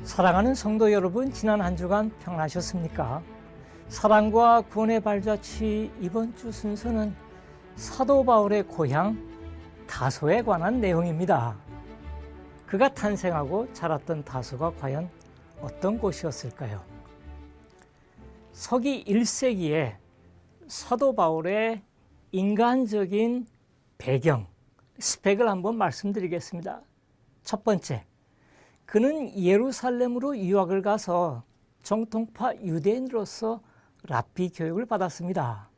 사랑하는 성도 여러분, 지난 한 주간 평안하셨습니까? 사랑과 구원의 발자취 이번 주 순서는 사도 바울의 고향 다소에 관한 내용입니다. 그가 탄생하고 자랐던 다소가 과연 어떤 곳이었을까요? 서기 1세기에 사도 바울의 인간적인 배경, 스펙을 한번 말씀드리겠습니다. 첫 번째, 그는 예루살렘으로 유학을 가서 정통파 유대인으로서 랍비 교육을 받았습니다.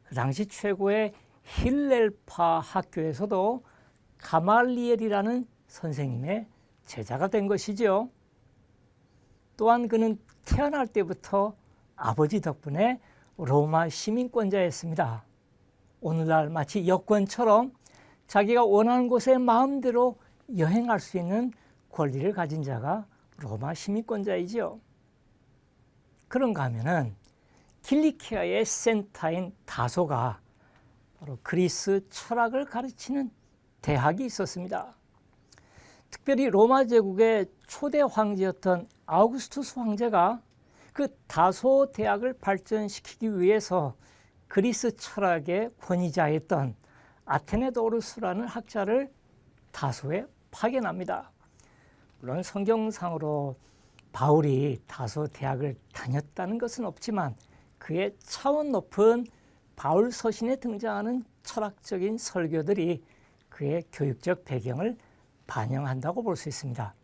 그 당시 최고의 힐렐파 학교에서도 가말리엘이라는 선생님의 제자가 된 것이죠. 또한 그는 태어날 때부터 아버지 덕분에 로마 시민권자였습니다. 오늘날 마치 여권처럼 자기가 원하는 곳에 마음대로 여행할 수 있는 권리를 가진 자가 로마 시민권자이지요. 그런가 하면은 킬리키아의 센터인 다소가 바로 그리스 철학을 가르치는 대학이 있었습니다. 특별히 로마 제국의 초대 황제였던 아우구스투스 황제가 그 다소 대학을 발전시키기 위해서 그리스 철학의 권위자였던 아테네도루스라는 학자를 다소에 파견합니다. 물론 성경상으로 바울이 다소 대학을 다녔다는 것은 없지만 그의 차원 높은 바울 서신에 등장하는 철학적인 설교들이 그의 교육적 배경을 반영한다고 볼 수 있습니다.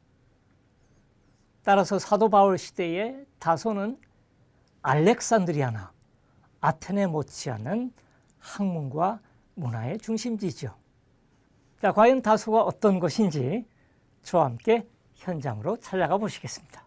따라서 사도 바울 시대의 다소는 알렉산드리아나 아테네 못지않은 학문과 문화의 중심지죠. 자, 과연 다소가 어떤 것인지 저와 함께 현장으로 찾아가 보시겠습니다.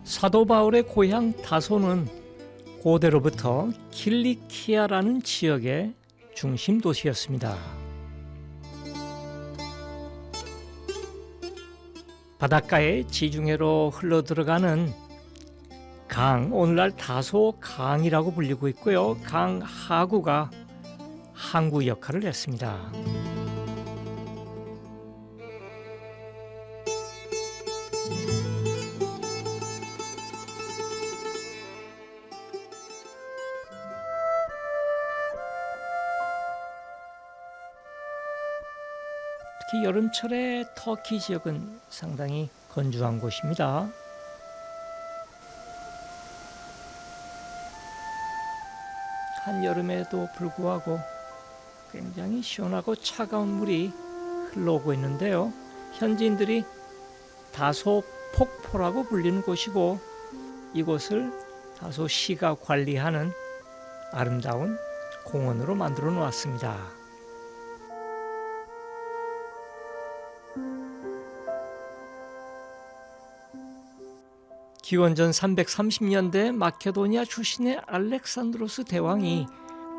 사도 바울의 고향 다소는 고대로부터 킬리키아라는 지역의 중심 도시였습니다. 바닷가의 지중해로 흘러들어가는 강, 오늘날 다소 강이라고 불리고 있고요. 강 하구가 항구 역할을 했습니다. 특히 여름철에 터키 지역은 상당히 건조한 곳입니다. 한여름에도 불구하고 굉장히 시원하고 차가운 물이 흘러오고 있는데요. 현지인들이 다소 폭포라고 불리는 곳이고 이곳을 다소시가 관리하는 아름다운 공원으로 만들어 놓았습니다. 기원전 330년대 마케도니아 출신의 알렉산드로스 대왕이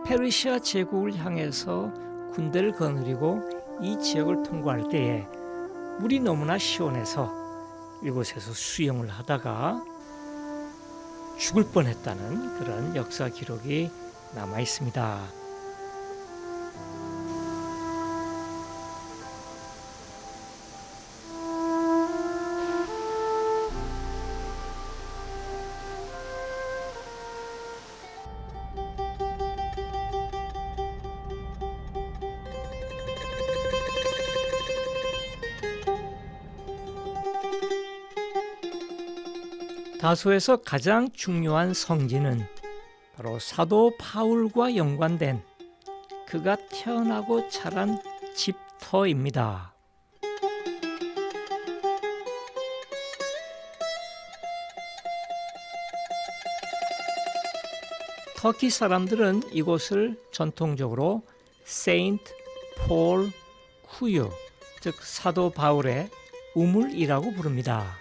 페르시아 제국을 향해서 군대를 거느리고 이 지역을 통과할 때에 물이 너무나 시원해서 이곳에서 수영을 하다가 죽을 뻔했다는 그런 역사 기록이 남아 있습니다. 다소에서 가장 중요한 성지는 바로 사도 바울과 연관된 그가 태어나고 자란 집터입니다. 터키 사람들은 이곳을 전통적으로 세인트 폴 쿠유, 즉 사도 바울의 우물이라고 부릅니다.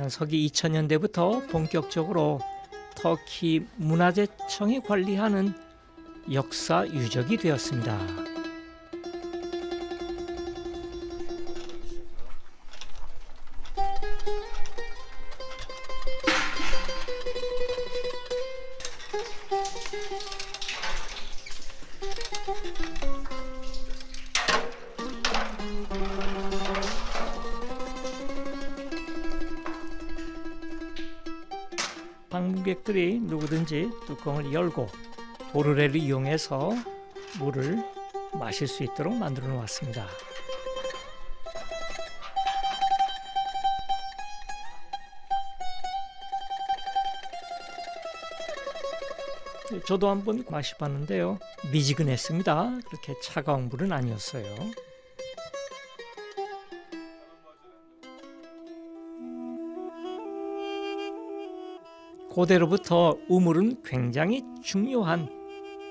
서기 2000년대부터 본격적으로 터키 문화재청이 관리하는 역사 유적이 되었습니다. 방문객들이 누구든지 뚜껑을 열고 보르레를 이용해서 물을 마실 수 있도록 만들어 놓았습니다. 저도 한번 마셔봤는데요, 미지근했습니다. 그렇게 차가운 물은 아니었어요. 고대로부터 우물은 굉장히 중요한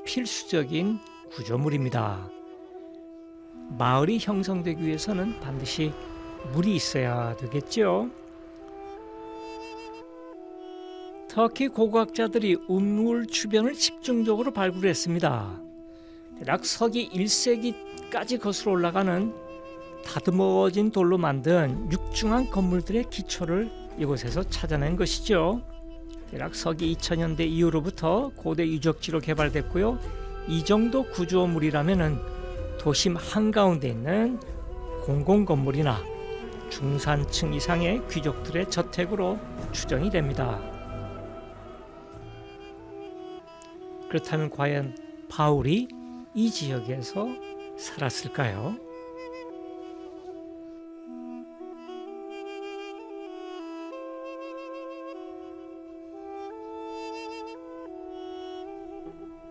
필수적인 구조물입니다. 마을이 형성되기 위해서는 반드시 물이 있어야 되겠죠. 터키 고고학자들이 우물 주변을 집중적으로 발굴했습니다. 대략 서기 1세기까지 거슬러 올라가는 다듬어진 돌로 만든 육중한 건물들의 기초를 이곳에서 찾아낸 것이죠. 대략 서기 2000년대 이후로부터 고대 유적지로 개발됐고요. 이 정도 구조물이라면 도심 한가운데 있는 공공건물이나 중산층 이상의 귀족들의 저택으로 추정이 됩니다. 그렇다면 과연 바울이 이 지역에서 살았을까요?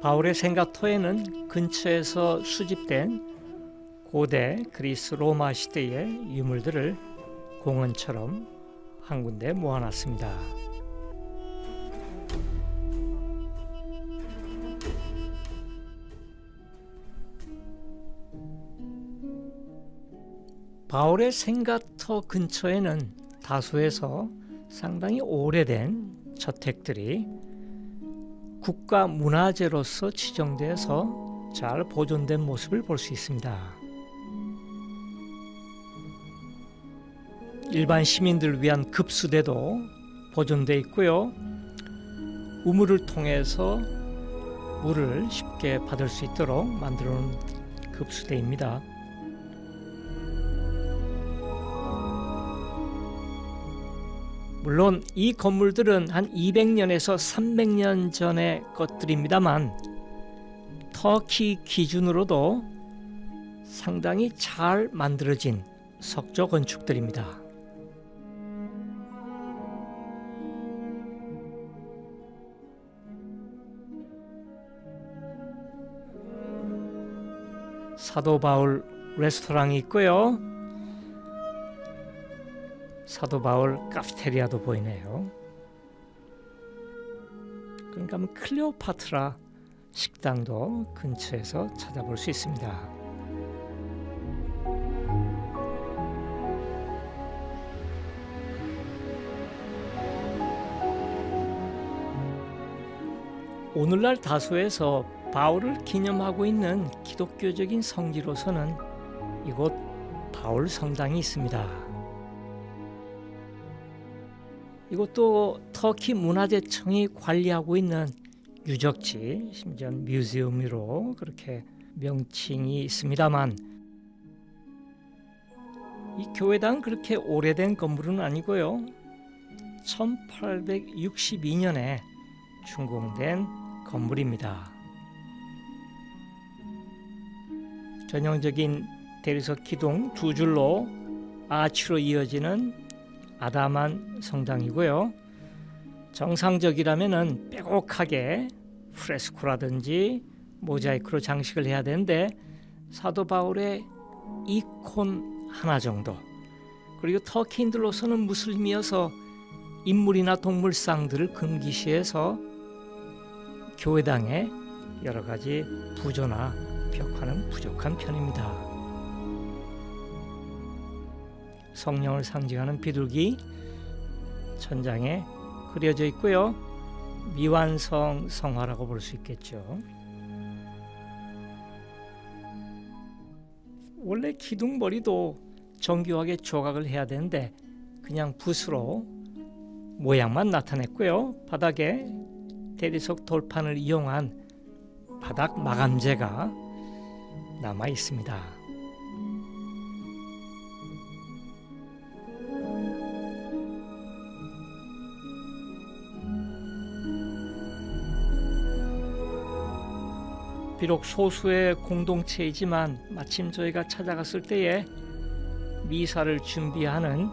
바울의 생가터에는 근처에서 수집된 고대 그리스 로마 시대의 유물들을 공원처럼 한 군데 모아놨습니다. 바울의 생가터 근처에는 다수에서 상당히 오래된 저택들이 국가 문화재로서 지정돼서 잘 보존된 모습을 볼 수 있습니다. 일반 시민들을 위한 급수대도 보존되어 있고요. 우물을 통해서 물을 쉽게 받을 수 있도록 만들어 놓은 급수대입니다. 물론 이 건물들은 한 200년에서 300년 전의 것들입니다만 터키 기준으로도 상당히 잘 만들어진 석조 건축들입니다. 사도 바울 레스토랑이 있고요. 사도 바울 카페테리아도 보이네요. 그러니까 클레오파트라 식당도 근처에서 찾아볼 수 있습니다. 오늘날 다수에서 바울을 기념하고 있는 기독교적인 성지로서는 이곳 바울 성당이 있습니다. 이것도 터키 문화재청이 관리하고 있는 유적지, 심지어 뮤지엄으로 그렇게 명칭이 있습니다만 이 교회당은 그렇게 오래된 건물은 아니고요. 1862년에 준공된 건물입니다. 전형적인 대리석 기둥 두 줄로 아치로 이어지는 아담한 성당이고요. 정상적이라면은 빼곡하게 프레스코라든지 모자이크로 장식을 해야 되는데 사도 바울의 이콘 하나 정도, 그리고 터키인들로서는 무슬림이어서 인물이나 동물상들을 금기시해서 교회당에 여러 가지 부조나 벽화는 부족한 편입니다. 성령을 상징하는 비둘기 천장에 그려져 있고요. 미완성 성화라고 볼 수 있겠죠. 원래 기둥머리도 정교하게 조각을 해야 되는데 그냥 붓으로 모양만 나타냈고요. 바닥에 대리석 돌판을 이용한 바닥 마감재가 남아 있습니다. 비록 소수의 공동체이지만 마침 저희가 찾아갔을 때에 미사를 준비하는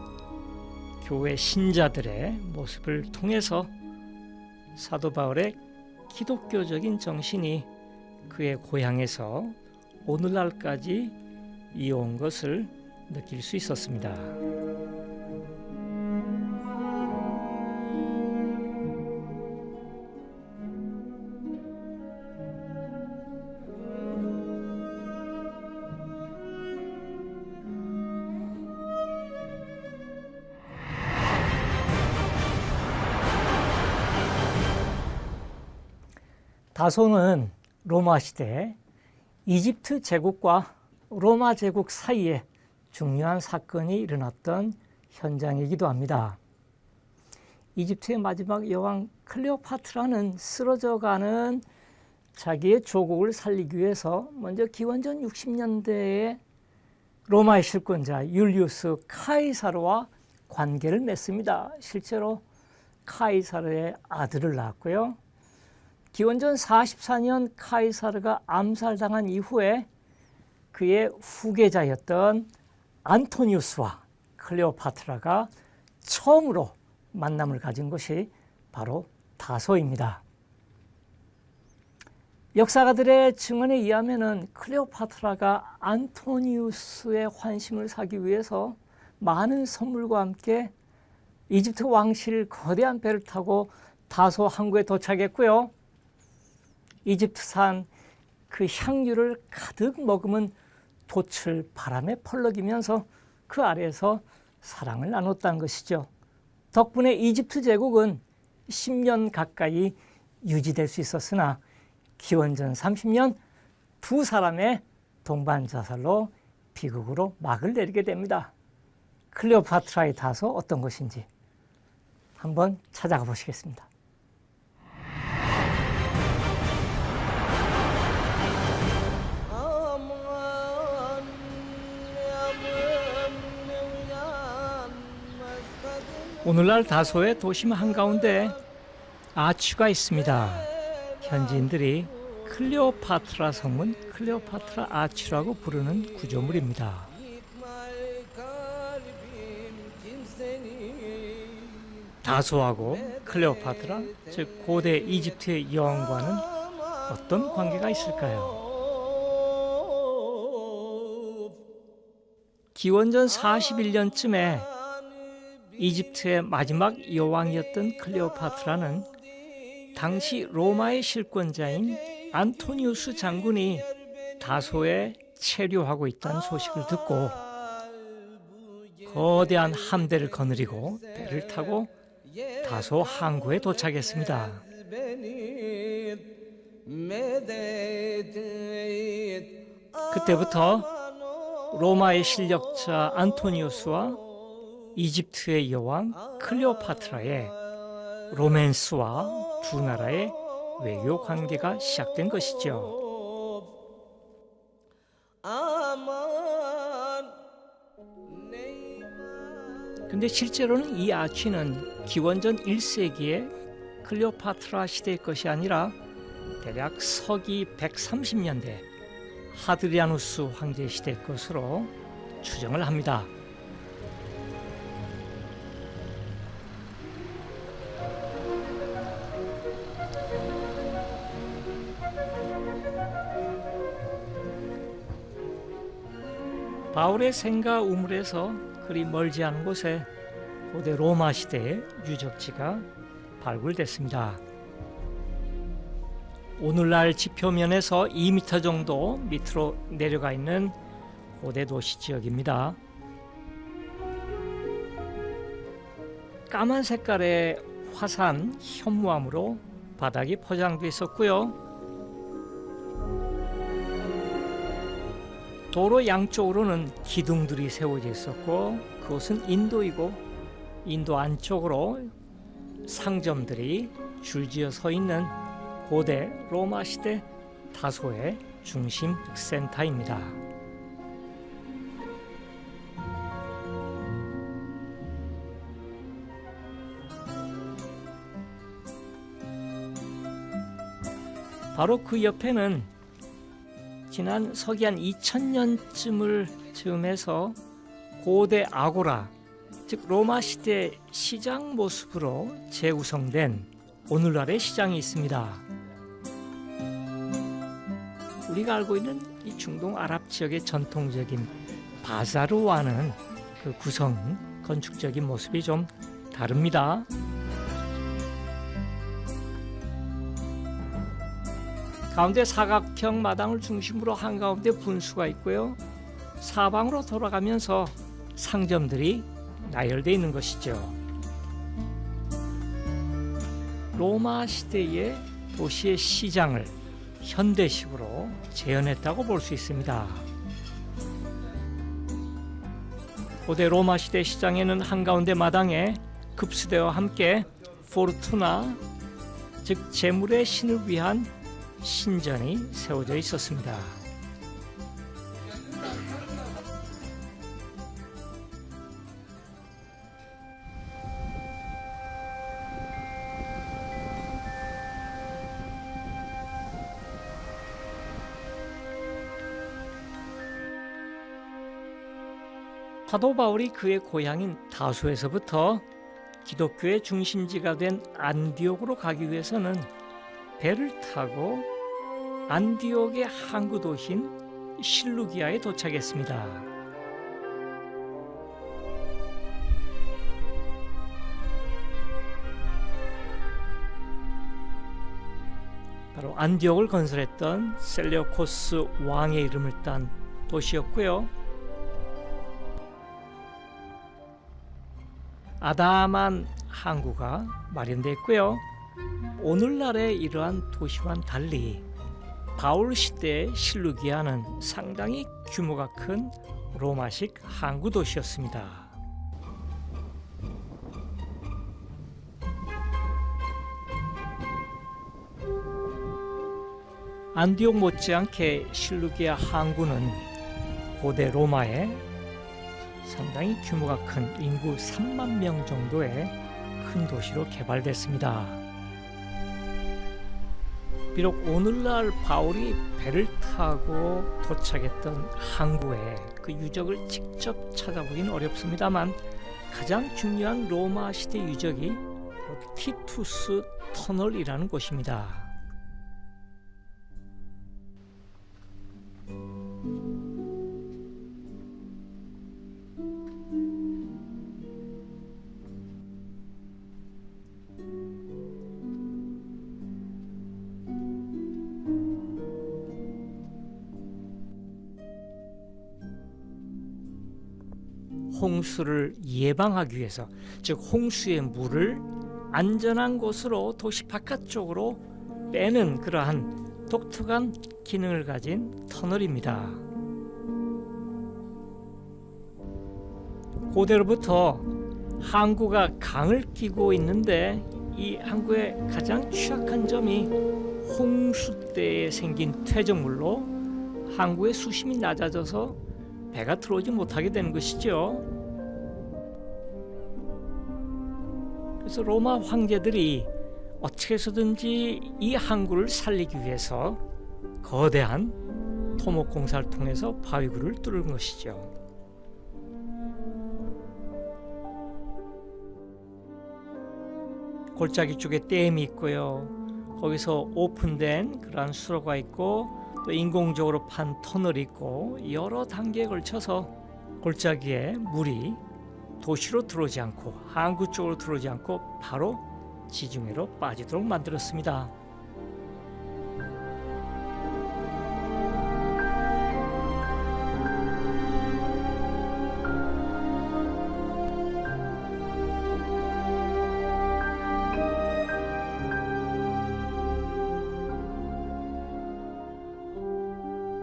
교회 신자들의 모습을 통해서 사도 바울의 기독교적인 정신이 그의 고향에서 오늘날까지 이어온 것을 느낄 수 있었습니다. 다소는 로마 시대 이집트 제국과 로마 제국 사이에 중요한 사건이 일어났던 현장이기도 합니다. 이집트의 마지막 여왕 클레오파트라는 쓰러져가는 자기의 조국을 살리기 위해서 먼저 기원전 60년대에 로마의 실권자 율리우스 카이사르와 관계를 맺습니다. 실제로 카이사르의 아들을 낳았고요. 기원전 44년 카이사르가 암살당한 이후에 그의 후계자였던 안토니우스와 클레오파트라가 처음으로 만남을 가진 것이 바로 다소입니다. 역사가들의 증언에 의하면 클레오파트라가 안토니우스의 환심을 사기 위해서 많은 선물과 함께 이집트 왕실 거대한 배를 타고 다소 항구에 도착했고요. 이집트산 그 향유를 가득 머금은 돛을 바람에 펄럭이면서 그 아래에서 사랑을 나눴다는 것이죠. 덕분에 이집트 제국은 10년 가까이 유지될 수 있었으나 기원전 30년 두 사람의 동반 자살로 비극으로 막을 내리게 됩니다. 클레오파트라의 다소 어떤 것인지 한번 찾아가 보시겠습니다. 오늘날 다소의 도심 한가운데 아치가 있습니다. 현지인들이 클레오파트라 성문 클레오파트라 아치라고 부르는 구조물입니다. 다소하고 클레오파트라, 즉 고대 이집트의 여왕과는 어떤 관계가 있을까요? 기원전 41년쯤에 이집트의 마지막 여왕이었던 클레오파트라는 당시 로마의 실권자인 안토니우스 장군이 다소에 체류하고 있다는 소식을 듣고 거대한 함대를 거느리고 배를 타고 다소 항구에 도착했습니다. 그때부터 로마의 실력자 안토니우스와 이집트의 여왕 클레오파트라의 로맨스와 두 나라의 외교 관계가 시작된 것이죠. 근데 실제로는 이 아치는 기원전 1세기의 클레오파트라 시대의 것이 아니라 대략 서기 130년대 하드리아누스 황제 시대의 것으로 추정을 합니다. 바울의 생가 우물에서 그리 멀지 않은 곳에 고대 로마 시대의 유적지가 발굴됐습니다. 오늘날 지표면에서 2m 정도 밑으로 내려가 있는 고대 도시 지역입니다. 까만 색깔의 화산 현무암으로 바닥이 포장되어 있었고요. 도로 양쪽으로는 기둥들이 세워져 있었고 그곳은 인도이고 인도 안쪽으로 상점들이 줄지어 서 있는 고대 로마 시대 다소의 중심 센터입니다. 바로 그 옆에는 지난 서기한 2000년쯤을 즈음해서 고대 아고라, 즉 로마 시대 시장 모습으로 재구성된 오늘날의 시장이 있습니다. 우리가 알고 있는 이 중동 아랍 지역의 전통적인 바자르와는 그 구성, 건축적인 모습이 좀 다릅니다. 가운데 사각형 마당을 중심으로 한가운데 분수가 있고요. 사방으로 돌아가면서 상점들이 나열되어 있는 것이죠. 로마 시대의 도시의 시장을 현대식으로 재현했다고 볼 수 있습니다. 고대 로마 시대 시장에는 한가운데 마당에 급수대와 함께 포르투나, 즉 재물의 신을 위한 신전이 세워져 있었습니다. 사도 바울이 그의 고향인 다소에서부터 기독교의 중심지가 된 안디옥으로 가기 위해서는 배를 타고 안디옥의 항구 도시인 실루기아에 도착했습니다. 바로 안디옥을 건설했던 셀레우코스 왕의 이름을 딴 도시였고요. 아담한 항구가 마련됐고요. 오늘날의 이러한 도시와는 달리 바울 시대의 실루기아는 상당히 규모가 큰 로마식 항구 도시였습니다. 안디옥 못지않게 실루기아 항구는 고대 로마의 상당히 규모가 큰 인구 3만 명 정도의 큰 도시로 개발됐습니다. 비록 오늘날 바울이 배를 타고 도착했던 항구의 그 유적을 직접 찾아보기는 어렵습니다만 가장 중요한 로마 시대 유적이 티투스 터널이라는 곳입니다. 홍수를 예방하기 위해서, 즉 홍수의 물을 안전한 곳으로 도시 바깥쪽으로 빼는 그러한 독특한 기능을 가진 터널입니다. 고대로부터 항구가 강을 끼고 있는데 이 항구의 가장 취약한 점이 홍수 때에 생긴 퇴적물로 항구의 수심이 낮아져서 배가 들어오지 못하게 되는 것이죠. 그래서 로마 황제들이 어떻게 해서든지 이 항구를 살리기 위해서 거대한 토목 공사를 통해서 바위굴을 뚫은 것이죠. 골짜기 쪽에 댐이 있고요. 거기서 오픈된 그러한 수로가 있고 또 인공적으로 판 터널이 있고 여러 단계에 걸쳐서 골짜기에 물이 도시로 들어오지 않고 항구 쪽으로 들어오지 않고 바로 지중해로 빠지도록 만들었습니다.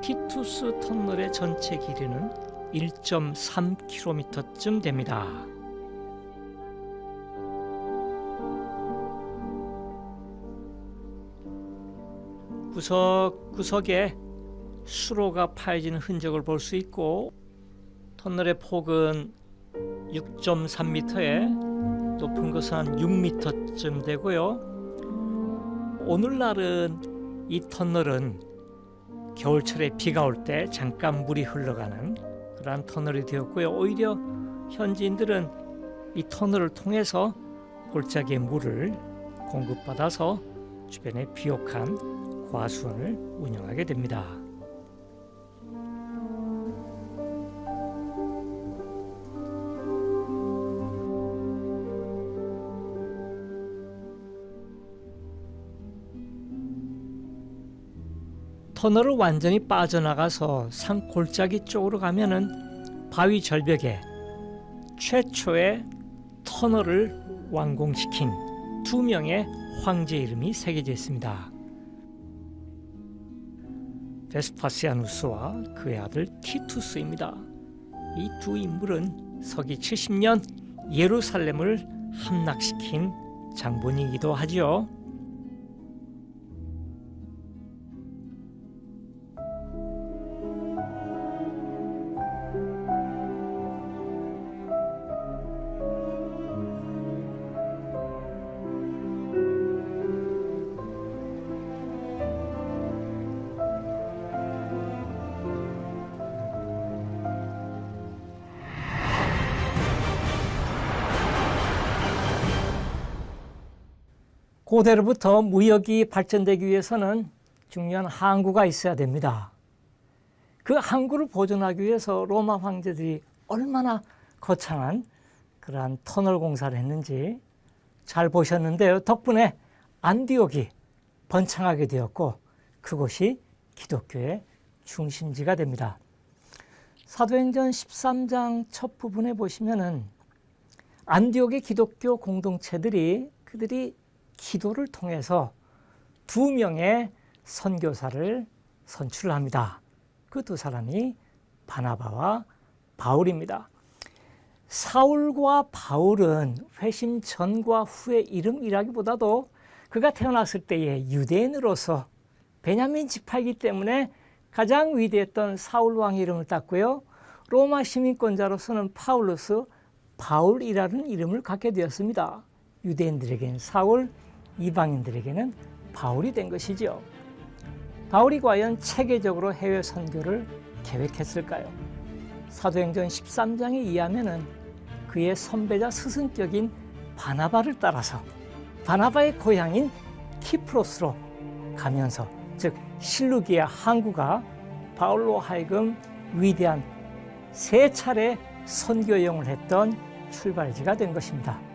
티투스 터널의 전체 길이는 1.3km쯤 됩니다. 구석구석에 수로가 파여진 흔적을 볼 수 있고, 터널의 폭은 6.3m에 높은 것은 한 6m쯤 되고요. 오늘날은 이 터널은 겨울철에 비가 올 때 잠깐 물이 흘러가는 그러한 터널이 되었고요. 오히려 현지인들은 이 터널을 통해서 골짜기의 물을 공급받아서 주변의 비옥한 과수원을 운영하게 됩니다. 터널을 완전히 빠져나가서 산 골짜기 쪽으로 가면은 바위 절벽에 최초의 터널을 완공시킨 2명의 황제 이름이 새겨져 있습니다. 베스파시아누스와 그의 아들 티투스입니다. 이 두 인물은 서기 70년 예루살렘을 함락시킨 장본이기도 하지요. 고대로부터 무역이 발전되기 위해서는 중요한 항구가 있어야 됩니다. 그 항구를 보존하기 위해서 로마 황제들이 얼마나 거창한 그러한 터널 공사를 했는지 잘 보셨는데요. 덕분에 안디옥이 번창하게 되었고 그곳이 기독교의 중심지가 됩니다. 사도행전 13장 첫 부분에 보시면은 안디옥의 기독교 공동체들이 그들이 기도를 통해서 2명의 선교사를 선출합니다. 그 두 사람이 바나바와 바울입니다. 사울과 바울은 회심 전과 후의 이름이라기보다도 그가 태어났을 때의 유대인으로서 베냐민 지파이기 때문에 가장 위대했던 사울 왕의 이름을 땄고요. 로마 시민권자로서는 파울루스, 바울이라는 이름을 갖게 되었습니다. 유대인들에게는 사울, 이방인들에게는 바울이 된 것이죠. 바울이 과연 체계적으로 해외 선교를 계획했을까요? 사도행전 13장에 의하면은 그의 선배자 스승격인 바나바를 따라서 바나바의 고향인 키프로스로 가면서, 즉 실루기아 항구가 바울로 하여금 위대한 3차례 선교 여행을 했던 출발지가 된 것입니다.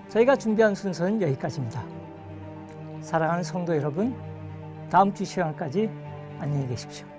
저희가 준비한 순서는 여기까지입니다. 사랑하는 성도 여러분, 다음 주 시간까지 안녕히 계십시오.